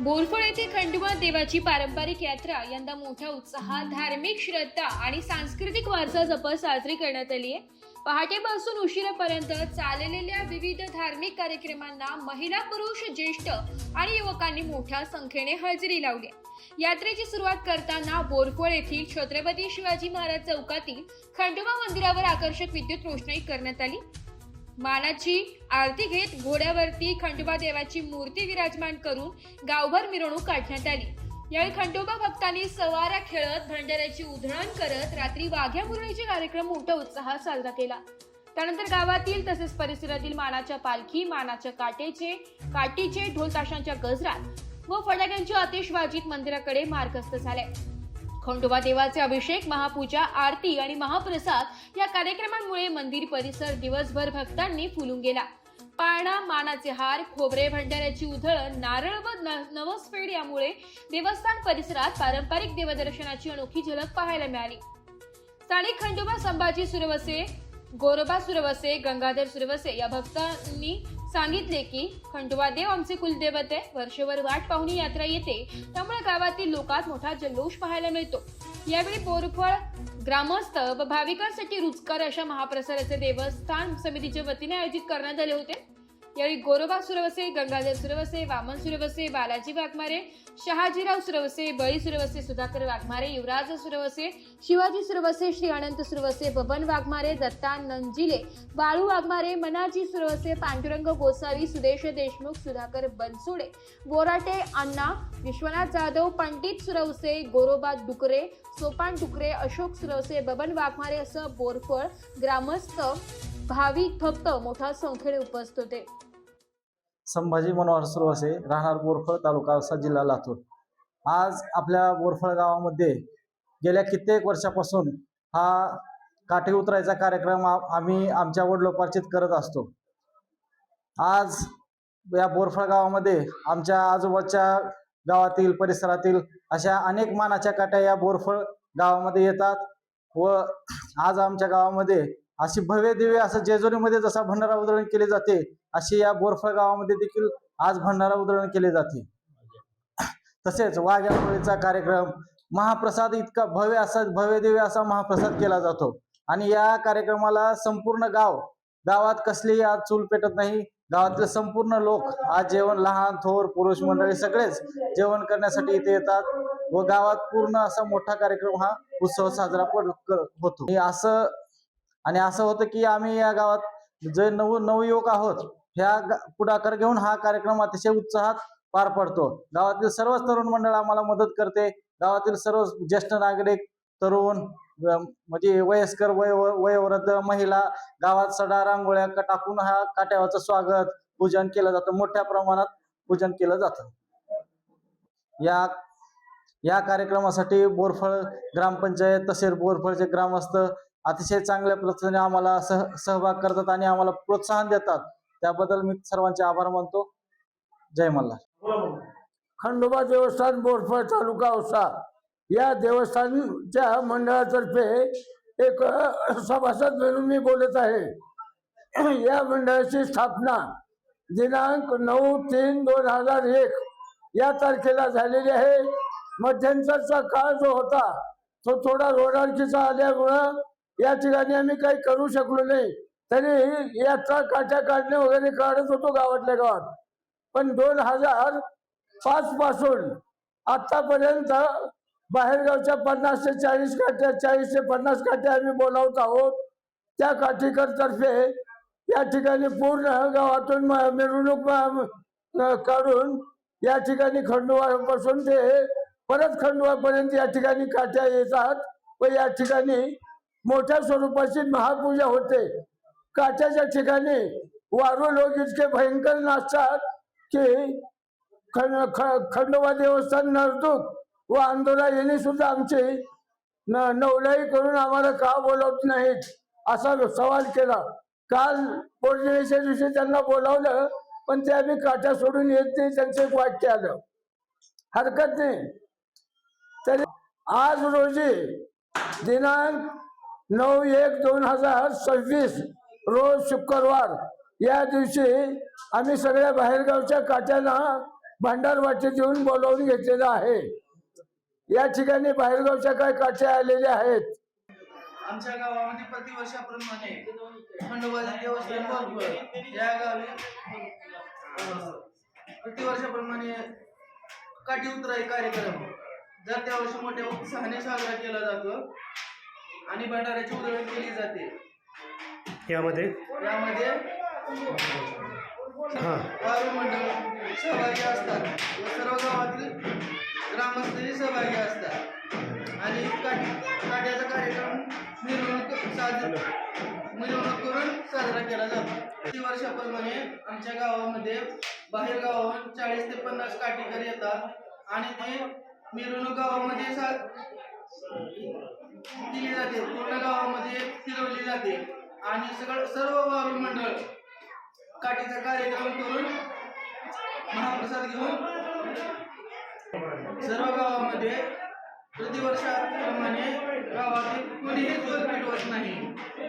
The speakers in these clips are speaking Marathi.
बोरफळ येथे खंडोबा देवाची पारंपरिक यात्रा यंदा मोठ्या उत्साहात धार्मिक श्रद्धा आणि सांस्कृतिक वारसा जपत साजरी करण्यात आली आहे। पहाटेपासून उशिरापर्यंत चाललेल्या विविध धार्मिक कार्यक्रमांना महिला, पुरुष, ज्येष्ठ आणि युवकांनी मोठ्या संख्येने हजेरी लावली। यात्रेची सुरुवात करताना बोरफळ येथील छत्रपती शिवाजी महाराज चौकातील खंडोबा मंदिरावर आकर्षक विद्युत रोषणाई करण्यात आली। मानाची आरती घेत घोड्यावरती खंडोबा देवाची मूर्ती विराजमान करून गावभर मिरवणूक काढण्यात आली। यावेळी खंडोबा भक्तांनी सवारा खेळत, भंडाऱ्याची उधळण करत रात्री वाघ्या मुरळीचे कार्यक्रम मोठ्या उत्साहात साजरा केला। त्यानंतर गावातील तसेच परिसरातील मानाच्या पालखी, मानाच्या काठीचे ढोल ताशांच्या गजरात व फटाक्यांच्या आतिषबाजीत मंदिराकडे मार्गस्थ झाले। खंडोबा देवाचे अभिषेक, महापूजा, आरती आणि महाप्रसाद या कार्यक्रमांमुळे मंदिर परिसर दिवसभर भक्तांनी फुलून गेला। पाळणा, मानाचे हार, खोबरे, भंडाऱ्याची उधळण, नारळ व नवसफेड यामुळे देवस्थान परिसरात पारंपरिक देवदर्शनाची अनोखी झलक पाहायला मिळाली। स्थानिक खंडोबा संभाजी सुरवसे, गोरोबा सुरवसे, गंगाधर सुरवसे या भक्तांनी सांगितले की खंडोबा देव आमचे कुलदैवत आहे। वर्षभर वाट पाहून यात्रा येते, त्यामुळे गावातील लोकात मोठा जल्लोष पाहायला मिळतो। यावेळी बोरफळ ग्रामस्थ व भाविकांसाठी रुचकर अशा महाप्रसादाचे देवस्थान समितीच्या वतीने आयोजित करण्यात आले होते। यावेळी गोरोबा सुरवसे, गंगाधर सुरवसे, वामन सुरवसे, बालाजी वाघमारे, शहाजीराव सुरवसे, बळी सुरवसे, सुधाकर वाघमारे, युवराज सुरवसे, शिवाजी सुरवसे, श्री अनंत सुरवसे, बबन वाघमारे, दत्ता नंजिले, बाळू वाघमारे, मनाजी सुरवसे, पांडुरंग गोसावी, सुदेश देशमुख, सुधाकर बनसोडे, बोराटे अण्णा, विश्वनाथ जाधव, पंडित सुरवसे, गोरोबा डुकरे, सोपान डुकरे, अशोक सुरवसे, बबन वाघमारे असं बोरफळ ग्रामस्थ, भाविक भक्त मोठ्या संख्येने उपस्थित होते। संभाजी मनोहर सुरवसे, राहणार बोरफळ, तालुका औसा, जिल्हा लातूर। आज आपल्या बोरफळ गावामध्ये गेल्या कित्येक वर्षापासून हा काठी उतरायचा कार्यक्रम आम्ही आमच्या वडिलोपार्जित करत असतो। आज या बोरफळ गावामध्ये आमच्या आजूबाजूच्या गावातील परिसरातील अशा अनेक मानाच्या काठ्या या बोरफळ गावामध्ये येतात व आज आमच्या गावामध्ये अशी भव्य दिव्य असं जेजुरीमध्ये जसा भंडारा उधळण केली जाते, अशी या बोरफळ गावामध्ये देखील आज भंडारा उधळण केले जाते। तसेच वाघ्या मुरळीचा कार्यक्रम, महाप्रसाद इतका भव्य दिव्य असा महाप्रसाद केला जातो आणि या कार्यक्रमाला संपूर्ण गावात कसलीही आज चूल पेटत नाही। गावातले संपूर्ण लोक आज जेवण, लहान थोर पुरुष मंडळी सगळेच जेवण करण्यासाठी इथे येतात व गावात पूर्ण असा मोठा कार्यक्रम हा उत्सव साजरा होतो। असं होतं की आम्ही या गावात जे नवयुवक आहोत, ह्या पुढाकार घेऊन हा कार्यक्रम अतिशय उत्साहात पार पडतो। गावातील सर्वच तरुण मंडळ आम्हाला मदत करते। गावातील सर्व ज्येष्ठ नागरिक, तरुण म्हणजे वयस्कर, वयोवृद्ध, महिला गावात सडा रांगोळ्या टाकून हा काट्यावरचं स्वागत, पूजन केलं जातं। मोठ्या प्रमाणात पूजन केलं जातं। या कार्यक्रमासाठी बोरफळ ग्रामपंचायत तसेच बोरफळचे ग्रामस्थ अतिशय चांगल्या पद्धतीने आम्हाला सहभाग करतात आणि आम्हाला प्रोत्साहन देतात। त्याबद्दल मी सर्वांचे आभार मानतो। जय मल्हार। खंडोबा देवस्थान बोरफळ, तालुका औसा या देवस्थानच्या मंडळातर्फे एक सभासद म्हणून मी बोलत आहे। या मंडळाची स्थापना दिनांक 9/3/2001 या तारखेला झालेली आहे। मध्यंतरचा काळ जो होता तो थोडा रोडारकीचा आल्यामुळं या ठिकाणी आम्ही काही करू शकलो नाही। तरी यात्रा काट्या काढणे वगैरे काढत होतो गावातल्या गावात। पण 2005 पासून आतापर्यंत बाहेरगावच्या 50 ते 40 काठ्या, 40 ते 50 काठ्या आम्ही बोलावत आहोत। त्या काठीकर तर्फे या ठिकाणी पूर्ण गावातून मिरवणूक काढून या ठिकाणी खंडोबापासून ते परत खंडोबापर्यंत या ठिकाणी काठ्या येतात व या ठिकाणी मोठ्या स्वरूपाची महापूजा होते। काट्याच्या ठिकाणी वारू लोक इतके भयंकर नाचतात की खंडोबा देवस्थान नरदुक व अंदोरा यांनी सुद्धा आमची नवलाई करून आम्हाला का बोलवत नाहीत असा सवाल केला। काल पौर्णिमेच्या दिवशी त्यांना बोलावलं, पण ते आम्ही काट्या सोडून येत नाही, त्यांचं एक वाक्य आलं, हरकत नाही। तरी आज रोजी दिनांक 9/1/2026 रोज शुक्रवार या दिवशी आम्ही सगळ्या बाहेरगावच्या काट्यांना भांडार वाटे देऊन बोलावून घेतलेलं आहे. या ठिकाणी बाहेरगावच्या काही काठे आलेले आहेत. आमच्या गावामध्ये प्रतिवर्षाप्रमाणे खंडोबाची देवस्थान बोरफळ या गावी प्रतिवर्षाप्रमाणे काठी उतराई कार्यक्रम दर त्या वर्षी मोठ्या उत्साहाने साजरा केला जातो आणि भंडाऱ्याची उधळण केली जाते. यामध्ये वारू मंडळ सहभागी असतात व सर्व गावातील ग्रामस्थही सहभागी असतात आणि काट्याचा कार्यक्रम मिरवणूक करून साजरा केला जातो. प्रतिवर्षाप्रमाणे आमच्या गावामध्ये बाहेर गावाहून 40 ते 50 काठीकर येतात आणि ते मिरवणूक गावामध्ये दिली जाते. पूर्ण गावामध्ये फिरवली जाते आणि सर्व वारू मंडळ काठीचा कार्यक्रम करून महाप्रसाद घेऊन सर्व गावामध्ये प्रतिवर्षाप्रमाणे गावातील कोणीही जोर पेटवत नाही.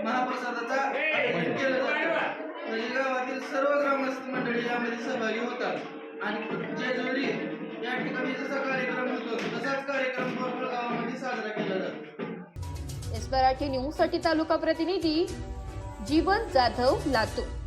महाप्रसादाचा आयोजन केलं जातं. तरी गावातील सर्व ग्रामस्थ मंडळी यामध्ये सहभागी होतात आणि जेजुरी या ठिकाणी जसा कार्यक्रम होतो तसाच कार्यक्रम बोरफळ गावामध्ये साजरा केला जातो. एस मराठी न्यूज साठी तालुका प्रतिनिधी जीवन जाधव, लातूर.